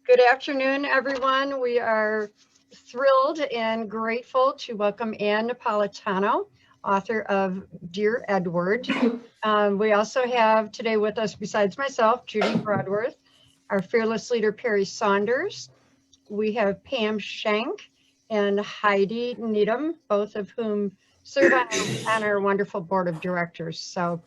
Good afternoon, everyone. We are thrilled and grateful to welcome Ann Napolitano, author of Dear Edward. We also have today with us, besides myself, Judy Broadworth, our fearless leader, Perry Saunders. We have Pam Schenk and Heidi Needham, both of whom serve on our wonderful board of directors. So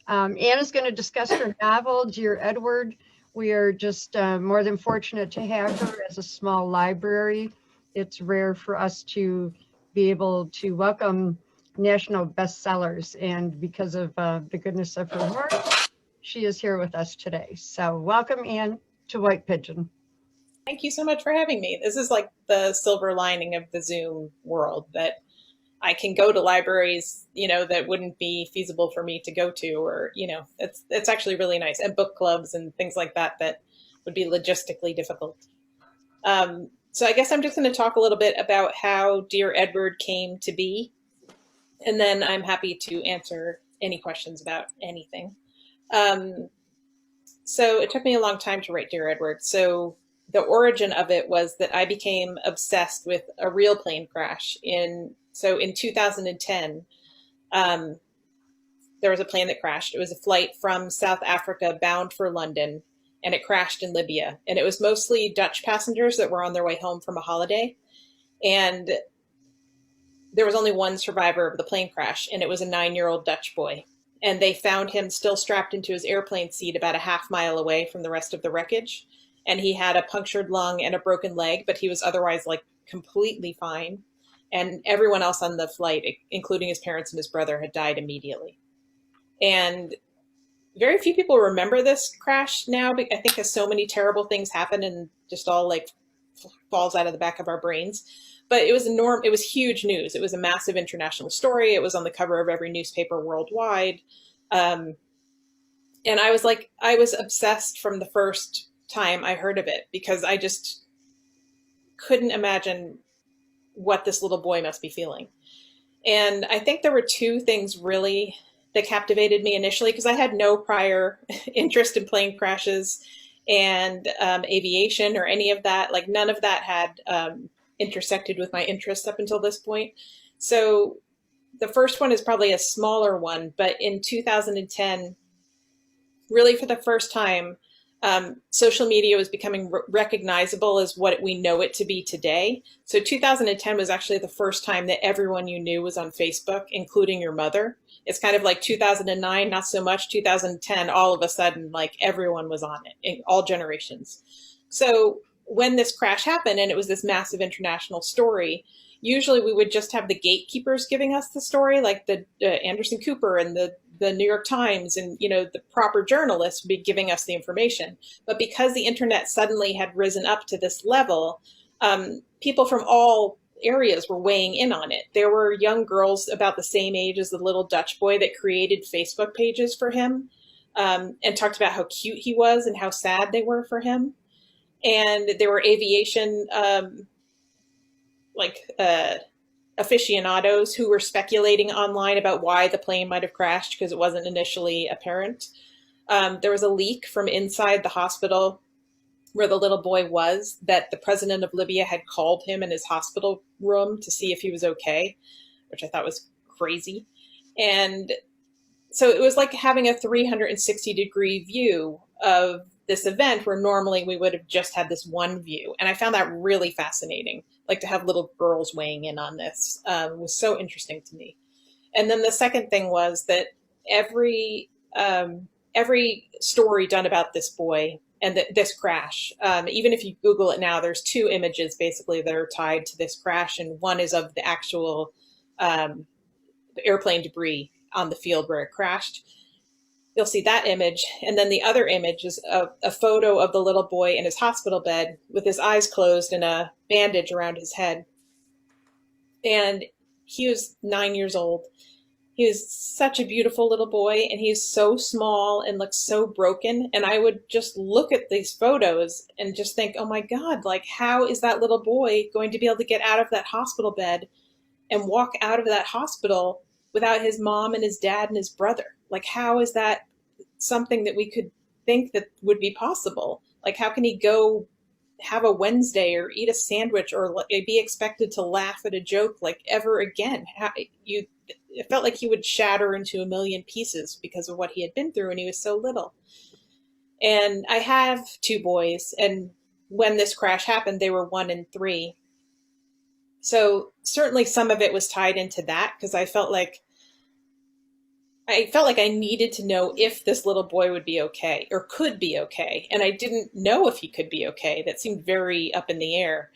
Ann is going to discuss her novel, Dear Edward. We are just more than fortunate to have her as a small library. It's rare for us to be able to welcome national bestsellers, and because of the goodness of her heart, she is here with us today. So welcome, Ann, to White Pigeon. Thank you so much for having me. This is like the silver lining of the Zoom world, that I can go to libraries, that wouldn't be feasible for me to go to, or, it's actually really nice, and book clubs and things like that would be logistically difficult. So I guess I'm just going to talk a little bit about how Dear Edward came to be, and then I'm happy to answer any questions about anything. So it took me a long time to write Dear Edward. So the origin of it was that I became obsessed with a real plane crash. In 2010, there was a plane that crashed. It was a flight from South Africa bound for London, and it crashed in Libya. And it was mostly Dutch passengers that were on their way home from a holiday. And there was only one survivor of the plane crash, and it was a 9-year-old Dutch boy. And they found him still strapped into his airplane seat about a half-mile away from the rest of the wreckage. And he had a punctured lung and a broken leg, but he was otherwise like completely fine. And everyone else on the flight, including his parents and his brother, had died immediately. And very few people remember this crash now, I think, because so many terrible things happen and just all like falls out of the back of our brains. But it was huge news. It was a massive international story. It was on the cover of every newspaper worldwide. And I was obsessed from the first time I heard of it, because I just couldn't imagine what this little boy must be feeling. And I think there were two things really that captivated me initially, because I had no prior interest in plane crashes and aviation or any of that. Like none of that had intersected with my interests up until this point. So the first one is probably a smaller one, but in 2010, really for the first time, social media was becoming recognizable as what we know it to be today. So 2010 was actually the first time that everyone you knew was on Facebook, including your mother. It's kind of like 2009, not so much. 2010, all of a sudden, like everyone was on it, in all generations. So when this crash happened and it was this massive international story, usually we would just have the gatekeepers giving us the story, like the Anderson Cooper and the New York Times, and the proper journalists would be giving us the information. But because the internet suddenly had risen up to this level, people from all areas were weighing in on it. There were young girls about the same age as the little Dutch boy that created Facebook pages for him, and talked about how cute he was and how sad they were for him. And there were aviation aficionados who were speculating online about why the plane might have crashed, because it wasn't initially apparent. There was a leak from inside the hospital where the little boy was, that the president of Libya had called him in his hospital room to see if he was okay, which I thought was crazy. And so it was like having a 360-degree view of this event, where normally we would have just had this one view. And I found that really fascinating. Like, to have little girls weighing in on this was so interesting to me. And then the second thing was that every story done about this boy and this crash, even if you Google it now, there's two images basically that are tied to this crash. And one is of the actual airplane debris on the field where it crashed. You'll see that image. And then the other image is a photo of the little boy in his hospital bed with his eyes closed and a bandage around his head. And he was 9 years old. He was such a beautiful little boy, and he's so small and looks so broken. And I would just look at these photos and just think, oh my God, like, how is that little boy going to be able to get out of that hospital bed and walk out of that hospital without his mom and his dad and his brother? Like, how is that something that we could think that would be possible? Like, how can he go have a Wednesday or eat a sandwich or be expected to laugh at a joke like ever again. It felt like he would shatter into a million pieces because of what he had been through when he was so little. And I have two boys, and when this crash happened, they were 1 and 3. So certainly some of it was tied into that, because I felt like I needed to know if this little boy would be okay or could be okay. And I didn't know if he could be okay. That seemed very up in the air.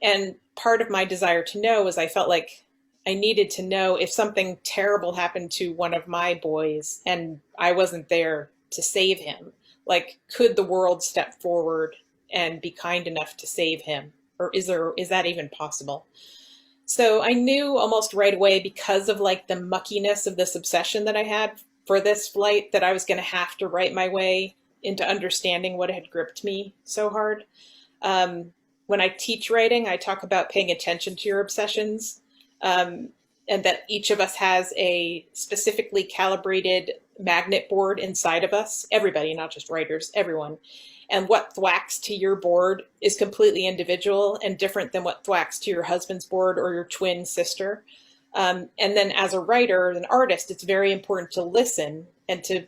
And part of my desire to know was I felt like I needed to know if something terrible happened to one of my boys and I wasn't there to save him. Like, could the world step forward and be kind enough to save him? Or is that even possible? So I knew almost right away, because of like the muckiness of this obsession that I had for this flight, that I was going to have to write my way into understanding what had gripped me so hard. When I teach writing, I talk about paying attention to your obsessions, and that each of us has a specifically calibrated magnet board inside of us, everybody, not just writers, everyone. And what thwacks to your board is completely individual and different than what thwacks to your husband's board or your twin sister. And then as a writer, an artist, it's very important to listen and to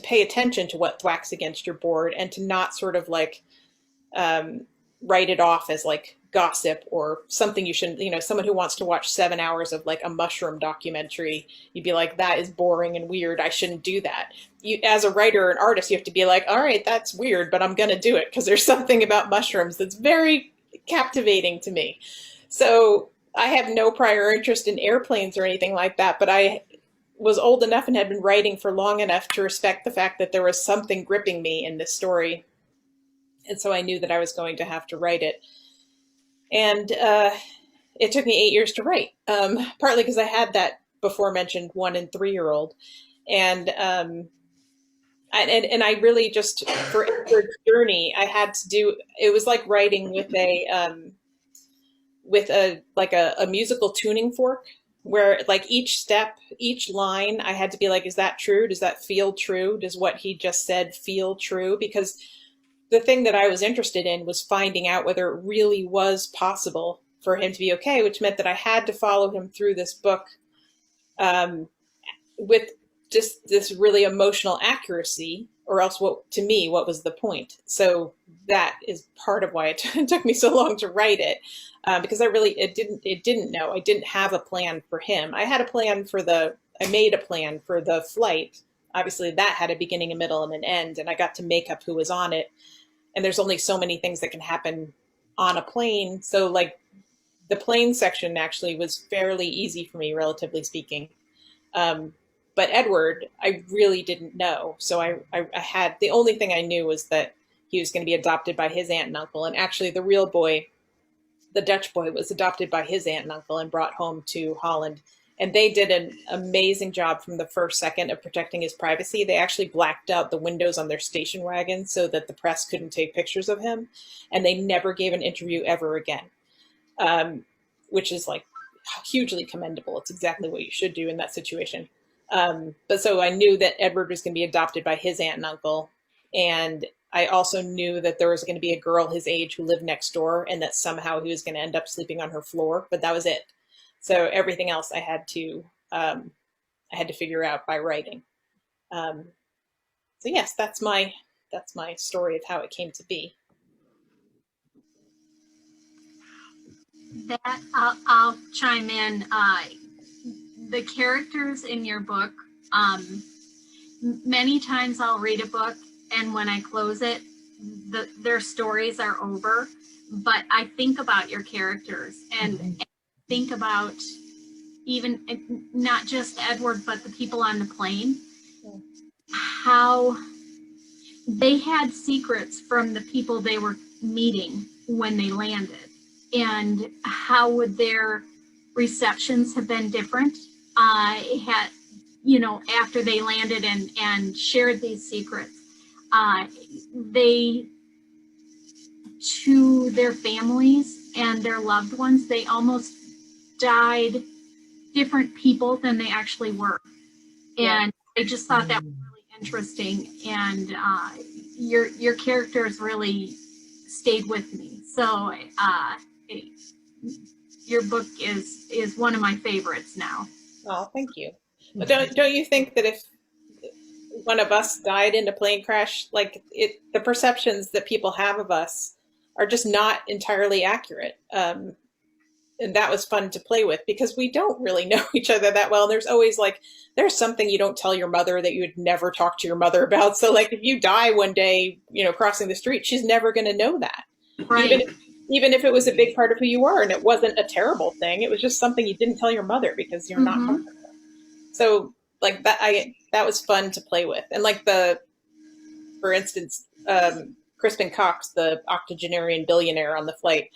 pay attention to what thwacks against your board, and to not sort of like write it off as like gossip or something you shouldn't, someone who wants to watch 7 hours of like a mushroom documentary, you'd be like, that is boring and weird, I shouldn't do that. You, as a writer or an artist, you have to be like, all right, that's weird, but I'm going to do it because there's something about mushrooms that's very captivating to me. So I have no prior interest in airplanes or anything like that, but I was old enough and had been writing for long enough to respect the fact that there was something gripping me in this story. And so I knew that I was going to have to write it. And it took me 8 years to write, partly because I had that before mentioned 1 and 3-year-old. And I really just, for Edward's journey, I had to do, it was like writing with a musical tuning fork, where like each step, each line, I had to be like, is that true? Does that feel true? Does what he just said feel true? Because the thing that I was interested in was finding out whether it really was possible for him to be okay, which meant that I had to follow him through this book with just this really emotional accuracy, or else what was the point? So that is part of why it took me so long to write it, because it didn't know. I didn't have a plan for him. I made a plan for the flight. Obviously that had a beginning, a middle, and an end, and I got to make up who was on it. And there's only so many things that can happen on a plane. So like the plane section actually was fairly easy for me, relatively speaking. But Edward, I really didn't know. So I had, the only thing I knew was that he was going to be adopted by his aunt and uncle. And actually the real boy, the Dutch boy, was adopted by his aunt and uncle and brought home to Holland. And they did an amazing job from the first second of protecting his privacy. They actually blacked out the windows on their station wagon so that the press couldn't take pictures of him. And they never gave an interview ever again, which is like hugely commendable. It's exactly what you should do in that situation. But so I knew that Edward was going to be adopted by his aunt and uncle. And I also knew that there was going to be a girl his age who lived next door, and that somehow he was going to end up sleeping on her floor. But that was it. So everything else I had to figure out by writing. So yes, that's my story of how it came to be. That I'll chime in. The characters in your book, many times I'll read a book, and when I close it, their stories are over. But I think about your characters and think about even not just Edward, but the people on the plane, how they had secrets from the people they were meeting when they landed, and how would their receptions have been different after they landed and shared these secrets. They, to their families and their loved ones, they almost died different people than they actually were. And I just thought that was really interesting. And your characters really stayed with me. So your book is one of my favorites now. Oh, thank you. But don't you think that if one of us died in a plane crash, like the perceptions that people have of us are just not entirely accurate? And that was fun to play with because we don't really know each other that well. And there's always there's something you don't tell your mother that you would never talk to your mother about. So like if you die one day, crossing the street, she's never going to know that. Right. Even if it was a big part of who you were and it wasn't a terrible thing, it was just something you didn't tell your mother because you're not comfortable. So like that was fun to play with. And for instance, Crispin Cox, the octogenarian billionaire on the flight,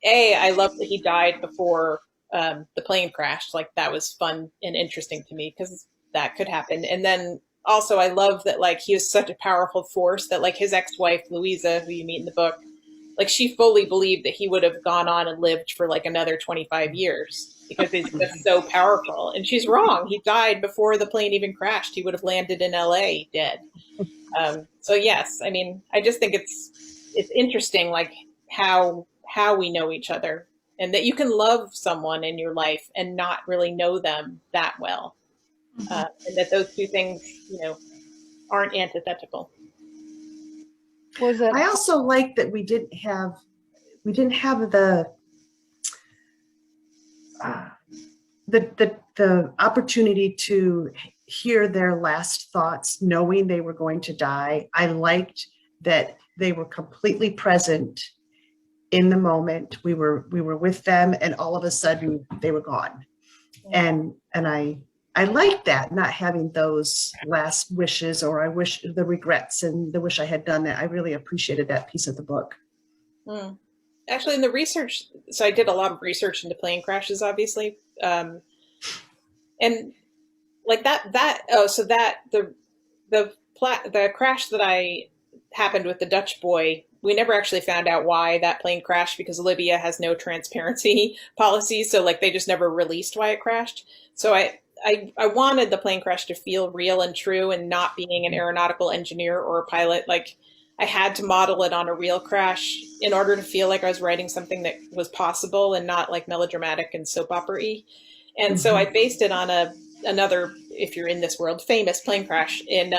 I love that he died before the plane crashed. Like that was fun and interesting to me because that could happen. And then also I love that he was such a powerful force that his ex-wife, Louisa, who you meet in the book, she fully believed that he would have gone on and lived for another 25 years because he's just so powerful. And she's wrong. He died before the plane even crashed. He would have landed in LA dead. So yes, I mean, I just think it's interesting, how we know each other and that you can love someone in your life and not really know them that well. And that those two things, aren't antithetical. I also like that we didn't have the opportunity to hear their last thoughts, knowing they were going to die. I liked that they were completely present in the moment. We were with them, and all of a sudden they were gone. And I liked that, not having those last wishes, or I wish the regrets and the wish I had done that. I really appreciated that piece of the book. Actually, in the research, so I did a lot of research into plane crashes, obviously. And the crash that happened with the Dutch boy, we never actually found out why that plane crashed because Libya has no transparency policy. So they just never released why it crashed. So I wanted the plane crash to feel real and true, and not being an aeronautical engineer or a pilot, I had to model it on a real crash in order to feel like I was writing something that was possible and not melodramatic and soap opera-y. And so I based it on another, if you're in this world, famous plane crash. In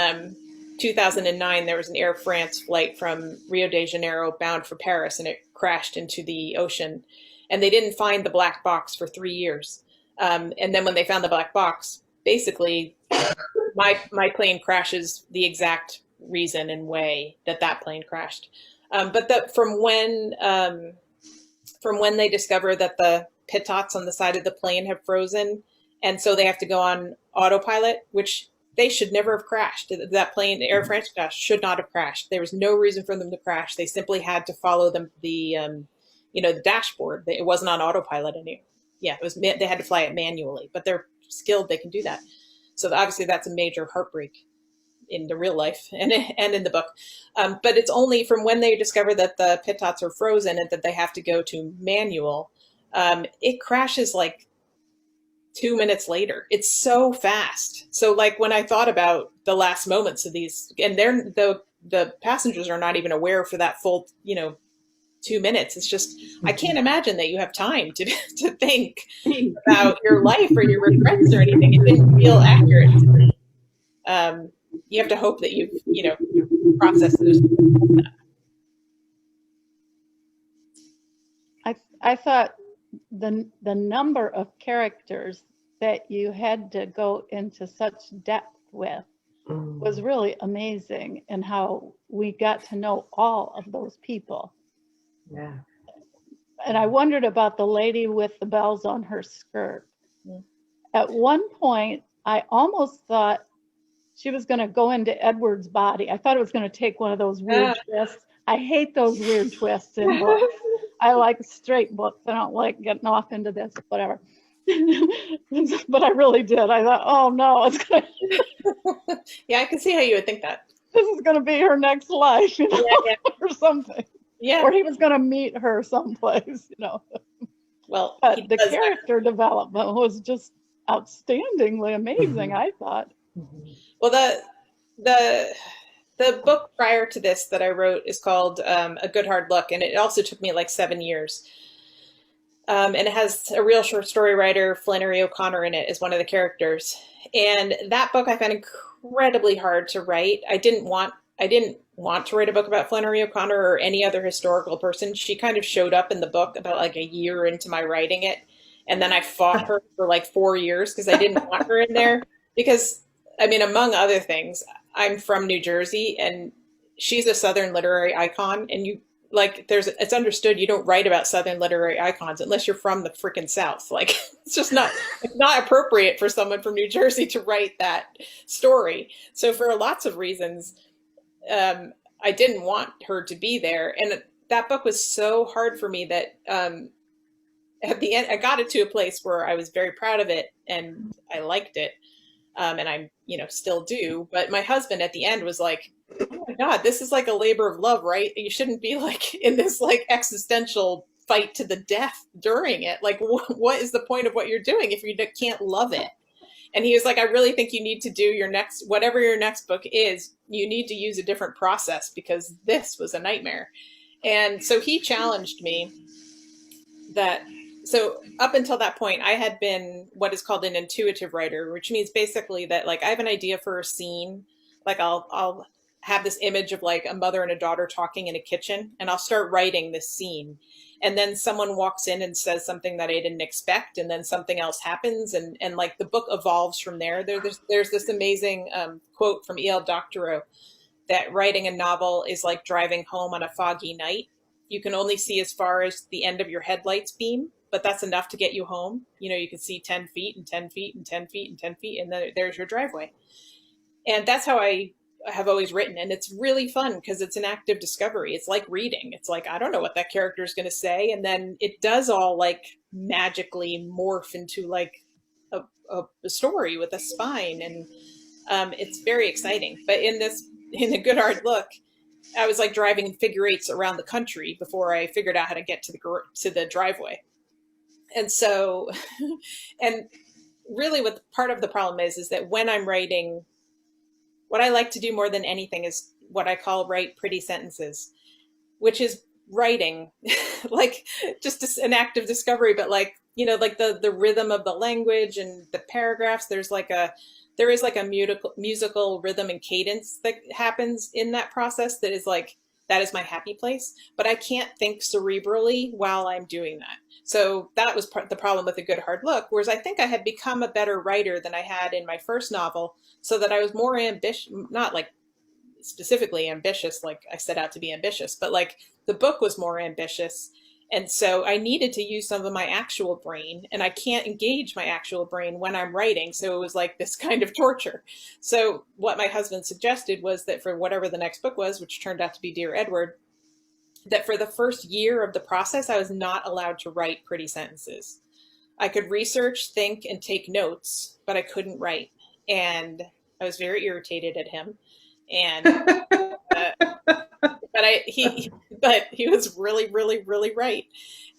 2009, there was an Air France flight from Rio de Janeiro bound for Paris, and it crashed into the ocean. And they didn't find the black box for 3 years. And then when they found the black box, basically my plane crashes the exact reason and way that plane crashed. But from when they discover that the pitots on the side of the plane have frozen, and so they have to go on autopilot, which they should never have crashed. That plane, the Air France crash, should not have crashed. There was no reason for them to crash. They simply had to follow the dashboard. It wasn't on autopilot anymore. Yeah, they had to fly it manually, but they're skilled. They can do that. So obviously that's a major heartbreak in the real life and in the book. But it's only from when they discover that the pitots are frozen and that they have to go to manual. It crashes 2 minutes later. It's so fast. So when I thought about the last moments of these, and the passengers are not even aware for that full, 2 minutes. It's just, I can't imagine that you have time to think about your life or your regrets or anything. It didn't feel accurate. You have to hope that you've, processed those. I thought the number of characters that you had to go into such depth with was really amazing, and how we got to know all of those people. Yeah. And I wondered about the lady with the bells on her skirt. At one point, I almost thought she was going to go into Edward's body. I thought it was going to take one of those weird twists. I hate those weird twists in books. I like straight books. I don't like getting off into this, whatever. But I really did. I thought, oh no, it's going to... Yeah, I can see how you would think that. This is going to be her next life, or something. Yeah. Or he was going to meet her someplace, Well, but the character development was just outstandingly amazing, I thought. Well, The book prior to this that I wrote is called A Good Hard Look, and it also took me like 7 years. And it has a real short story writer, Flannery O'Connor, in it as one of the characters. And that book I found incredibly hard to write. I didn't want to write a book about Flannery O'Connor or any other historical person. She kind of showed up in the book about like a year into my writing it. And then I fought her for like 4 years because I didn't want her in there. Because, I mean, among other things, I'm from New Jersey and she's a Southern literary icon. And it's understood you don't write about Southern literary icons unless you're from the freaking South. Like, it's just it's not appropriate for someone from New Jersey to write that story. So for lots of reasons, I didn't want her to be there. And that book was so hard for me that at the end, I got it to a place where I was very proud of it and I liked it. And I, still do. But my husband at the end was like, oh my God, this is like a labor of love, right? You shouldn't be like in this like existential fight to the death during it. Like, what is the point of what you're doing if you can't love it? And he was like, I really think you need to do whatever your next book is, you need to use a different process because this was a nightmare. And so he challenged me so up until that point, I had been what is called an intuitive writer, which means basically that like I have an idea for a scene. Like I'll have this image of like a mother and a daughter talking in a kitchen and I'll start writing this scene. And then someone walks in and says something that I didn't expect. And then something else happens. And like the book evolves from there. There's this amazing quote from E.L. Doctorow that writing a novel is like driving home on a foggy night. You can only see as far as the end of your headlights beam, but that's enough to get you home. You can see 10 feet and 10 feet and 10 feet and 10 feet. And then there's your driveway. And that's how I have always written. And it's really fun because it's an active discovery. It's like reading. It's like, I don't know what that character is going to say. And then it does all like magically morph into like a story with a spine. And it's very exciting. But in A Good Hard Look, I was like driving in figure eights around the country before I figured out how to get to the driveway. And so, and really what part of the problem is that when I'm writing, what I like to do more than anything is what I call write pretty sentences, which is writing like just an act of discovery, but like, like the rhythm of the language and the paragraphs, there is like a musical rhythm and cadence that happens in that process that is my happy place, but I can't think cerebrally while I'm doing that. So that was the problem with A Good Hard Look, whereas I think I had become a better writer than I had in my first novel, so that I was more ambitious, not like specifically ambitious, like I set out to be ambitious, but like the book was more ambitious. And so I needed to use some of my actual brain, and I can't engage my actual brain when I'm writing. So it was like this kind of torture. So what my husband suggested was that for whatever the next book was, which turned out to be Dear Edward, that for the first year of the process, I was not allowed to write pretty sentences. I could research, think, and take notes, but I couldn't write. And I was very irritated at him. And but he was really, really, really right.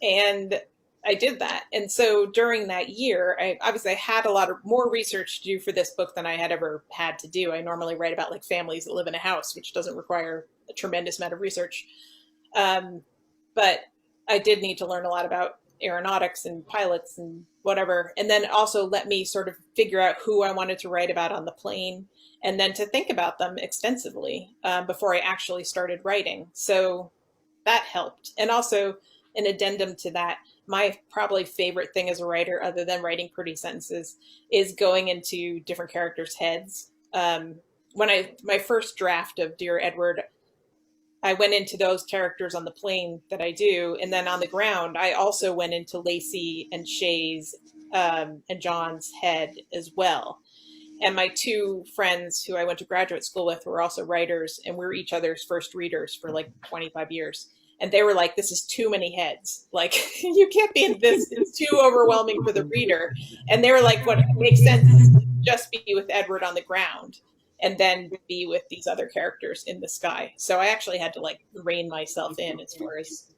And I did that. And so during that year, I obviously had a lot of more research to do for this book than I had ever had to do. I normally write about like families that live in a house, which doesn't require a tremendous amount of research. But I did need to learn a lot about aeronautics and pilots and whatever. And then also let me sort of figure out who I wanted to write about on the plane, and then to think about them extensively before I actually started writing. So that helped. And also an addendum to that, my probably favorite thing as a writer, other than writing pretty sentences, is going into different characters' heads. My first draft of Dear Edward, I went into those characters on the plane that I do. And then on the ground, I also went into Lacey and Shay's and John's head as well. And my two friends who I went to graduate school with were also writers, and we were each other's first readers for like 25 years. And they were like, this is too many heads. Like, you can't be in this. It's too overwhelming for the reader. And they were like, what makes sense is to just be with Edward on the ground and then be with these other characters in the sky. So I actually had to like rein myself in as far as,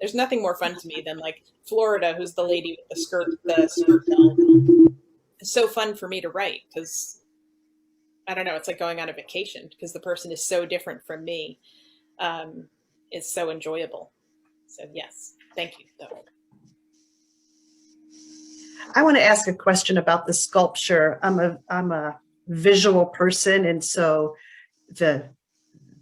there's nothing more fun to me than like Florida, who's the lady with the skirt belt. It's so fun for me to write because I don't know, it's like going on a vacation because the person is so different from me. It's so enjoyable. So yes, thank you though. I want to ask a question about the sculpture. I'm a visual person, and so the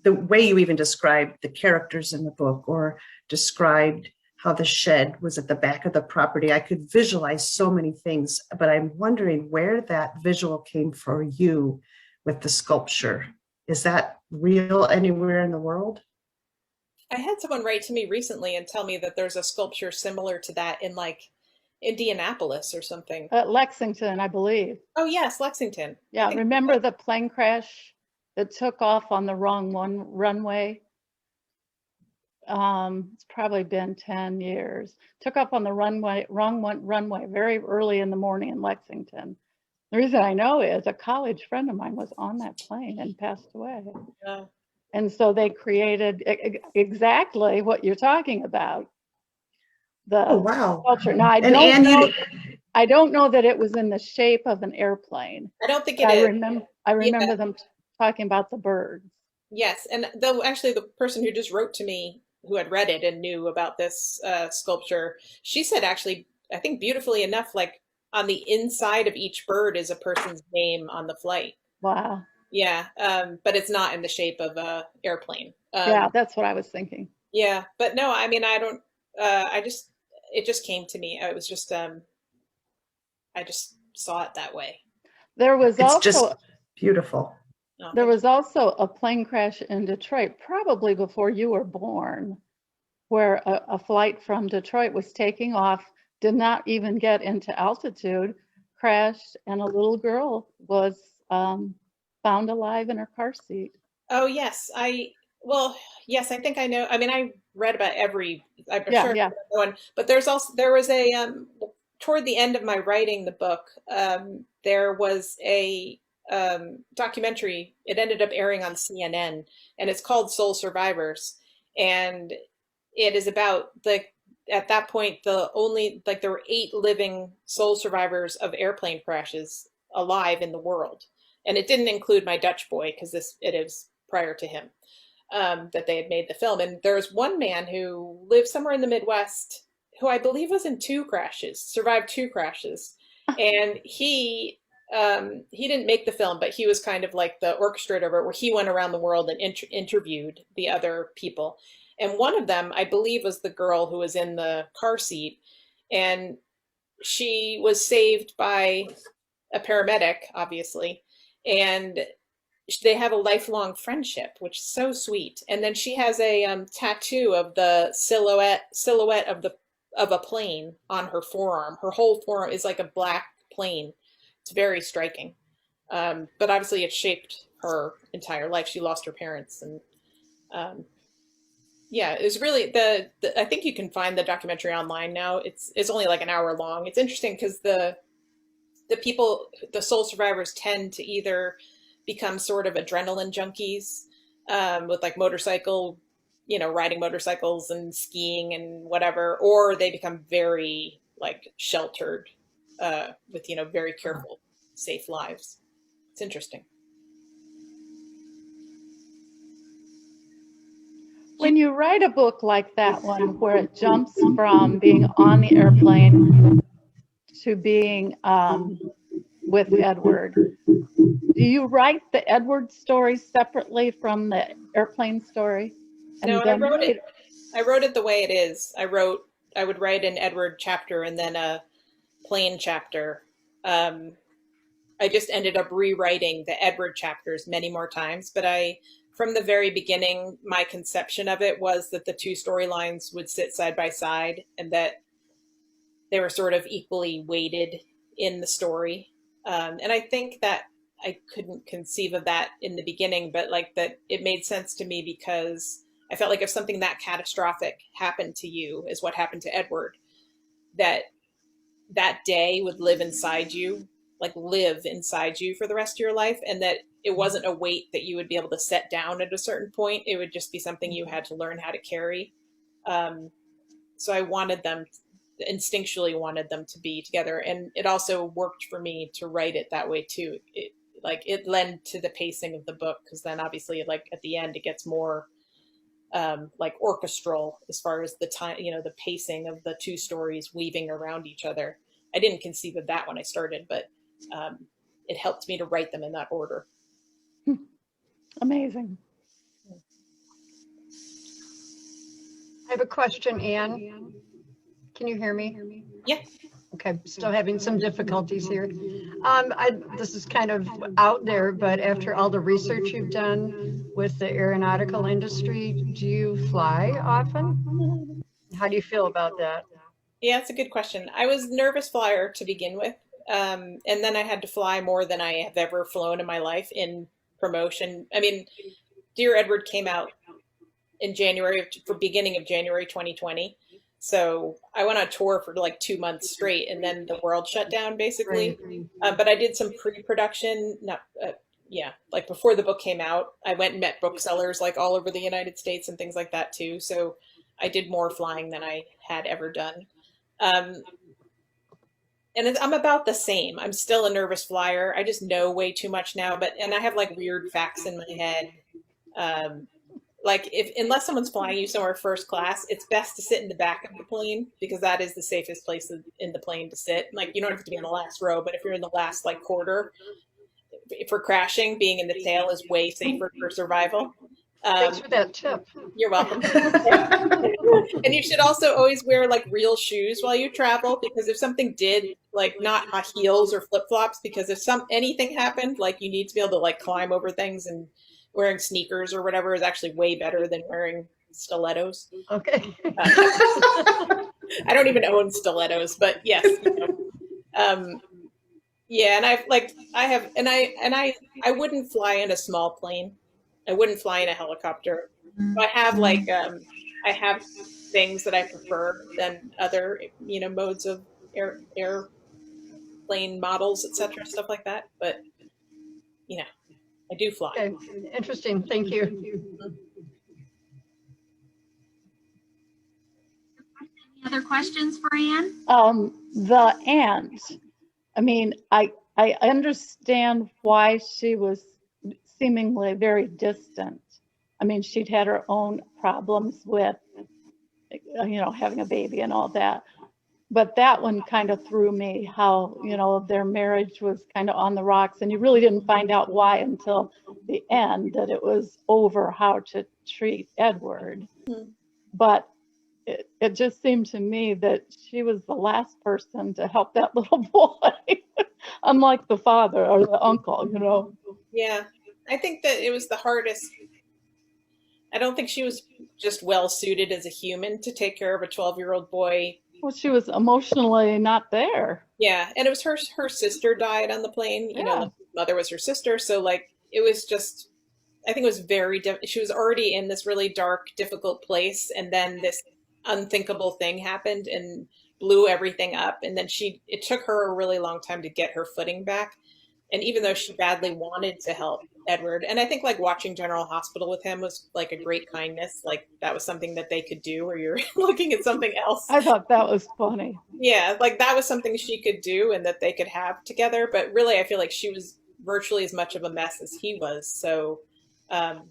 way you even described the characters in the book, or described how the shed was at the back of the property, I could visualize so many things, but I'm wondering where that visual came for you with the sculpture. Is that real anywhere in the world? I had someone write to me recently and tell me that there's a sculpture similar to that in like Indianapolis or something. At Lexington, I believe. Oh yes, Lexington. I Yeah, think remember the plane crash that took off on the wrong runway? It's probably been 10 years. Took off on the wrong runway very early in the morning in Lexington. The reason I know is a college friend of mine was on that plane and passed away. uh, And so they created exactly what you're talking about. Oh, The wow. sculpture. Now And Ann, I don't know that it was in the shape of an airplane. I don't think But it is. I Yeah. remember them talking about the birds. Yes, and though actually the person who just wrote to me, who had read it and knew about this sculpture, she said actually, I think beautifully enough, like on the inside of each bird is a person's name on the flight. Wow. Yeah, but it's not in the shape of a airplane. Yeah, that's what I was thinking. Yeah, but no, I mean, I don't. I just it just came to me. It was just I just saw it that way. There was it's just also beautiful. Oh, there thank was also a plane crash in Detroit, probably before you were born, where a flight from Detroit was taking off, did not even get into altitude, crashed, and a little girl was found alive in her car seat. Oh yes, well, yes, I think I know. I mean, I read about every. I'm Yeah, sure yeah. one, but there was a toward the end of my writing the book, there was a documentary. It ended up airing on CNN, and it's called Soul Survivors, and it is about the at that point the only like there were 8 living soul survivors of airplane crashes alive in the world, and it didn't include my Dutch boy because it is prior to him that they had made the film. And there's one man who lived somewhere in the Midwest who I believe was in 2 crashes, survived 2 crashes, and he didn't make the film, but he was kind of like the orchestrator of it, where he went around the world and interviewed the other people. And one of them, I believe, was the girl who was in the car seat, and she was saved by a paramedic, obviously, and they have a lifelong friendship, which is so sweet. And then she has a tattoo of the silhouette of a plane on her forearm. Her whole forearm is like a black plane. It's very striking. But obviously, it shaped her entire life. She lost her parents, and yeah, it was really I think you can find the documentary online now. It's only like an hour long. It's interesting because the soul survivors tend to either become sort of adrenaline junkies with like riding motorcycles and skiing and whatever, or they become very like sheltered with very careful, safe lives. It's interesting. When you write a book like that one, where it jumps from being on the airplane to being with Edward, do you write the Edward story separately from the airplane story? No, I wrote it. I wrote it the way it is. I would write an Edward chapter and then a plane chapter. I just ended up rewriting the Edward chapters many more times, but from the very beginning, my conception of it was that the 2 storylines would sit side by side and that they were sort of equally weighted in the story. And I think that I couldn't conceive of that in the beginning, but like that it made sense to me because I felt like if something that catastrophic happened to you, is what happened to Edward, that day would live inside you for the rest of your life, and that it wasn't a weight that you would be able to set down at a certain point. It would just be something you had to learn how to carry. So I instinctually wanted them to be together, and it also worked for me to write it that way too. like it lent to the pacing of the book, because then obviously like at the end it gets more like orchestral as far as the time, the pacing of the two stories weaving around each other. I didn't conceive of that when I started, but it helped me to write them in that order. Amazing. I have a question, Anne. Can you hear me? Yeah. Okay, still having some difficulties here. This is kind of out there, but after all the research you've done with the aeronautical industry, do you fly often? How do you feel about that? Yeah, it's a good question. I was a nervous flyer to begin with. And then I had to fly more than I have ever flown in my life in promotion. I mean, Dear Edward came out in beginning of January 2020. So I went on tour for like 2 months straight, and then the world shut down basically. Right. But I did some pre-production, like before the book came out. I went and met booksellers like all over the United States and things like that too. So I did more flying than I had ever done. And I'm about the same. I'm still a nervous flyer. I just know way too much now, and I have like weird facts in my head. Like unless someone's flying you somewhere first class, it's best to sit in the back of the plane, because that is the safest place in the plane to sit. Like you don't have to be in the last row, but if you're in the last like quarter for crashing, being in the tail is way safer for survival. Thanks for that tip. You're welcome. And you should also always wear like real shoes while you travel, because if something did, like not high heels or flip flops, because if anything happened, like you need to be able to like climb over things, and wearing sneakers or whatever is actually way better than wearing stilettos. Okay. I don't even own stilettos, but yes. Yeah, and I wouldn't fly in a small plane. I wouldn't fly in a helicopter. So I have I have things that I prefer than other, modes of airplane models, etc., stuff like that. But I do fly. Okay. Interesting. Thank you. Any other questions for Ann? The aunt. I mean, I understand why she was seemingly very distant. I mean, she'd had her own problems with, having a baby and all that. But that one kind of threw me, how, their marriage was kind of on the rocks, and you really didn't find out why until the end, that it was over how to treat Edward. Mm-hmm. But it just seemed to me that she was the last person to help that little boy, unlike the father or the uncle, Yeah, I think that it was the hardest. I don't think she was just well suited as a human to take care of a 12-year-old boy. Well, she was emotionally not there. Yeah, and it was her sister died on the plane. Yeah. Mother was her sister, so like it was just. I think it was very. She was already in this really dark, difficult place, and then this unthinkable thing happened and blew everything up. And then it took her a really long time to get her footing back. And even though she badly wanted to help Edward, and I think like watching General Hospital with him was like a great kindness. Like that was something that they could do where you're looking at something else. I thought that was funny. Yeah, like that was something she could do and that they could have together. But really, I feel like she was virtually as much of a mess as he was. So,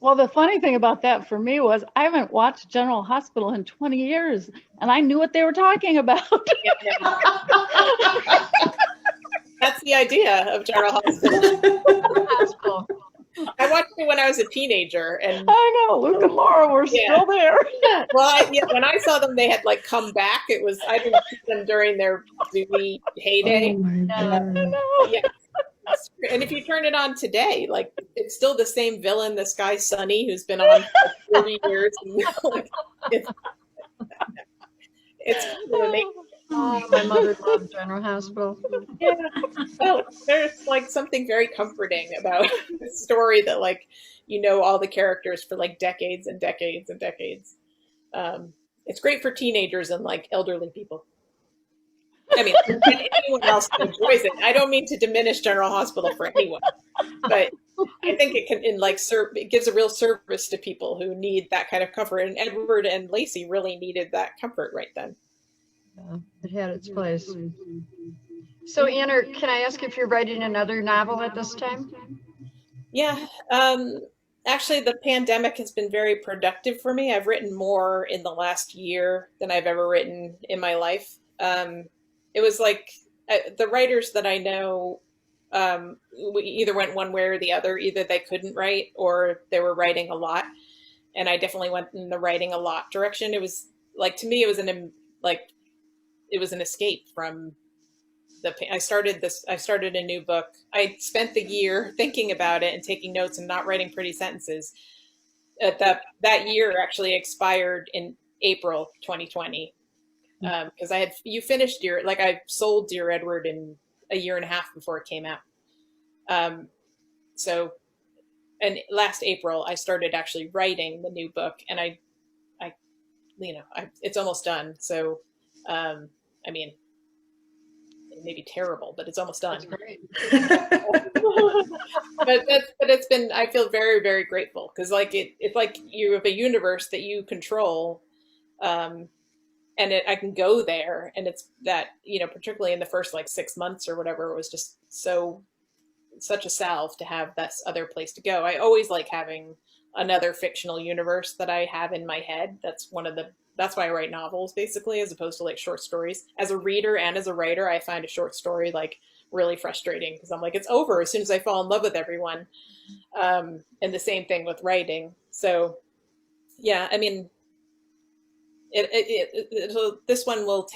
well, the funny thing about that for me was I haven't watched General Hospital in 20 years, and I knew what they were talking about. That's the idea of General Hospital. I watched it when I was a teenager, and I know Luke and Laura were still there. Well, when I saw them, they had like come back. I didn't see them during their Dewey heyday. Oh my God. Yeah. And if you turn it on today, like it's still the same villain, this guy Sonny, who's been on for 40 years. And, like, it's amazing. Oh, my mother loved General Hospital. Yeah. Well, there's like something very comforting about the story that like all the characters for like decades and decades and decades. It's great for teenagers and like elderly people. I mean, anyone else who enjoys it. I don't mean to diminish General Hospital for anyone, but I think it can it gives a real service to people who need that kind of comfort. And Edward and Lacey really needed that comfort right then. Yeah, it had its place. So, Anna, can I ask if you're writing another novel at this time? Yeah. Actually, the pandemic has been very productive for me. I've written more in the last year than I've ever written in my life. It was like the writers that I know we either went one way or the other. Either they couldn't write or they were writing a lot. And I definitely went in the writing a lot direction. It was like, to me, like, it was an escape from I started a new book. I spent the year thinking about it and taking notes and not writing pretty sentences. That year actually expired in April 2020. Because you finished I sold Dear Edward in a year and a half before it came out. Um, so, and last April I started actually writing the new book, and it's almost done. So, I mean, it may be terrible, but it's almost done. That's great. but it's been, I feel very, very grateful, because it's like you have a universe that you control, and I can go there, and it's that, particularly in the first like 6 months or whatever, it was just such a salve to have this other place to go. I always like having another fictional universe that I have in my head. That's why I write novels, basically, as opposed to like short stories. As a reader and as a writer, I find a short story like really frustrating, because I'm like, it's over as soon as I fall in love with everyone. And the same thing with writing. So yeah, I mean, this one will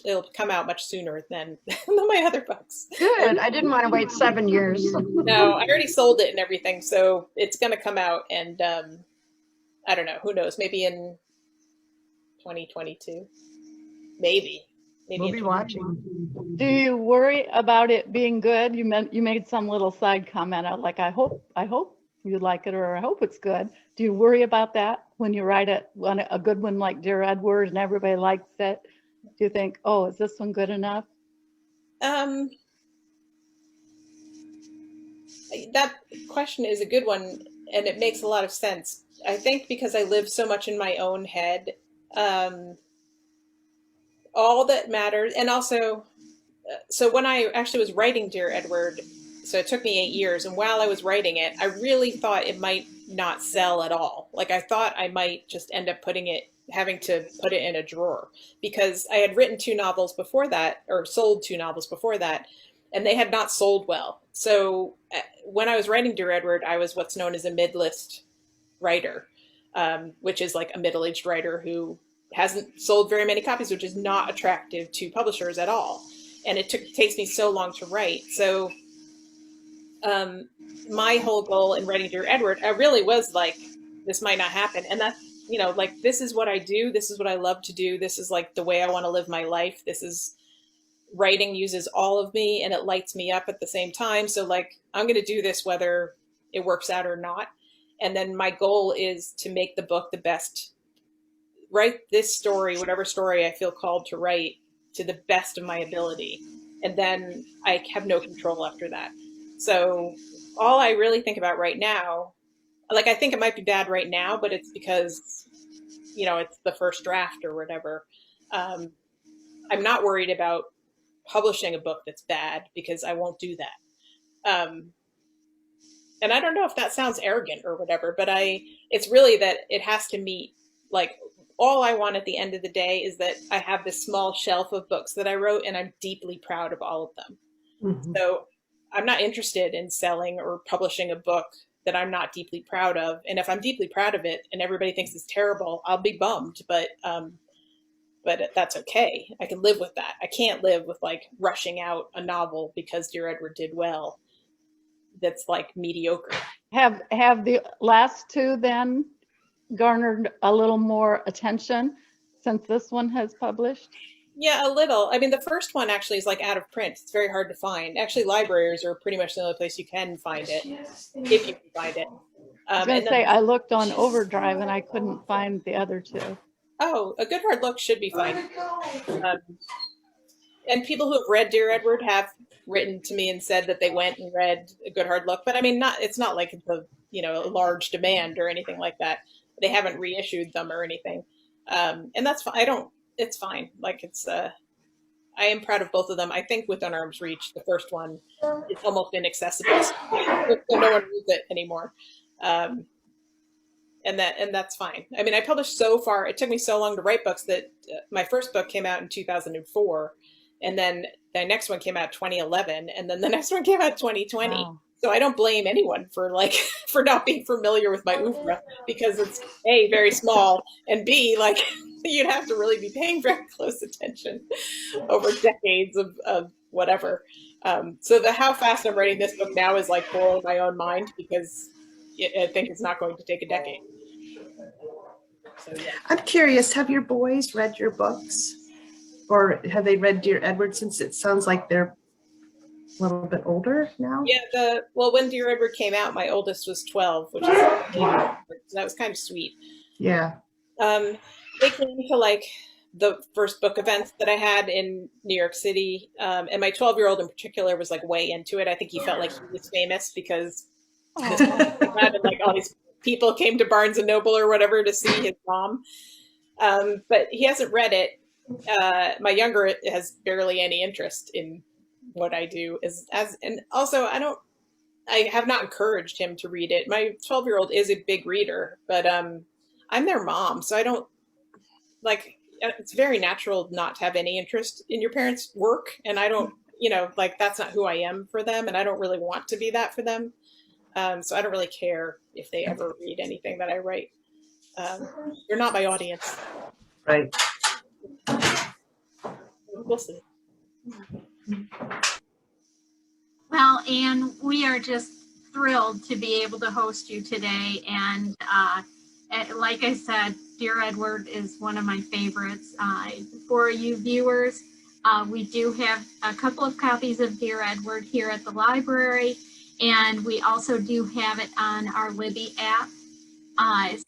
it'll come out much sooner than my other books. Good. I didn't want to wait 7 years. No, I already sold it and everything, so it's going to come out, and I don't know, who knows, maybe in 2022, maybe We'll be watching. Do you worry about it being good? You made some little side comment out like, I hope you like it, or I hope it's good. Do you worry about that when you write a good one like Dear Edward and everybody likes it? Do you think, oh, is this one good enough? That question is a good one, and it makes a lot of sense. I think because I live so much in my own head, all that matters, and also, so when I actually was writing Dear Edward, so it took me 8 years, and while I was writing it, I really thought it might not sell at all. Like, I thought I might just end up having to put it in a drawer, because I had written 2 novels before that, or sold 2 novels before that, and they had not sold well. So when I was writing Dear Edward, I was what's known as a mid-list writer, which is like a middle-aged writer who hasn't sold very many copies, which is not attractive to publishers at all. And it takes me so long to write. So my whole goal in writing Dear Edward, I really was like, this might not happen. And that's, like, this is what I do. This is what I love to do. This is like the way I want to live my life. Writing uses all of me, and it lights me up at the same time. So like, I'm going to do this whether it works out or not. And then my goal is to make the book the best, write this story, whatever story I feel called to write, to the best of my ability. And then I have no control after that. So all I really think about right now, like, I think it might be bad right now, but it's because, it's the first draft or whatever. I'm not worried about publishing a book that's bad, because I won't do that. And I don't know if that sounds arrogant or whatever, but it's really that it has to meet, like, all I want at the end of the day is that I have this small shelf of books that I wrote, and I'm deeply proud of all of them. Mm-hmm. So I'm not interested in selling or publishing a book that I'm not deeply proud of. And if I'm deeply proud of it and everybody thinks it's terrible, I'll be bummed, but that's okay. I can live with that. I can't live with like rushing out a novel because Dear Edward did well that's like mediocre. Have the last 2 then garnered a little more attention since this one has published? Yeah, a little. I mean, the first one actually is like out of print. It's very hard to find. Actually, libraries are pretty much the only place you can find it, if you can find it. I was going to say, I looked on Overdrive and I couldn't find the other 2. Oh, A Good Hard Look should be fine. And people who have read Dear Edward have written to me and said that they went and read A Good Hard Look. But I mean, it's not like it's a large demand or anything like that. They haven't reissued them or anything. And that's fine. It's fine. Like, I am proud of both of them. I think Within Arm's Reach, the first one, is almost inaccessible. So no one reads it anymore. And that's fine. I mean, I published so far. It took me so long to write books that my first book came out in 2004, and then the next one came out 2011, and then the next one came out 2020. Wow. So I don't blame anyone for for not being familiar with my oeuvre, because it's A, very small, and B, you'd have to really be paying very close attention over decades of whatever. So how fast I'm writing this book now is blowing my own mind, because I think it's not going to take a decade. So, yeah. I'm curious, have your boys read your books? Or have they read Dear Edward, since it sounds like they're a little bit older now? Yeah, when Dear Edward came out, my oldest was 12, which is so that was kind of sweet. Yeah. They came to the first book events that I had in New York City, and my 12-year-old in particular was way into it. I think he felt like he was famous because all these people came to Barnes and Noble or whatever to see his mom. But he hasn't read it. My younger has barely any interest in what I do, and also I have not encouraged him to read it. My 12-year-old is a big reader, but I'm their mom, so I don't it's very natural not to have any interest in your parents' work, and I don't, that's not who I am for them, and I don't really want to be that for them. So I don't really care if they ever read anything that I write. You're not my audience. Right. We'll see. Well, Anne, we are just thrilled to be able to host you today. And like I said, Dear Edward is one of my favorites. For you viewers, we do have a couple of copies of Dear Edward here at the library, and we also do have it on our Libby app.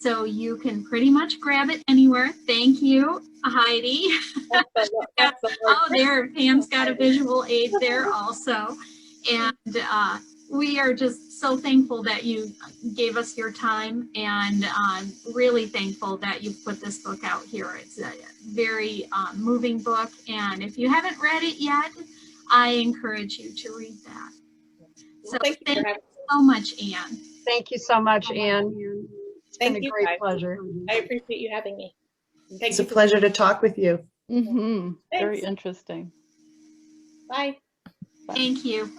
So you can pretty much grab it anywhere. Thank you, Heidi. Oh, there, Pam's got a visual aid there also. And we are just so thankful that you gave us your time, and really thankful that you put this book out here. It's a very moving book, and if you haven't read it yet, I encourage you to read that. So thank you so much, Anne. Thank you so much, Anne. It's been a great guys. pleasure. I appreciate you having me. It's a pleasure to talk with you. Mm-hmm. Very interesting. Bye. Thank you.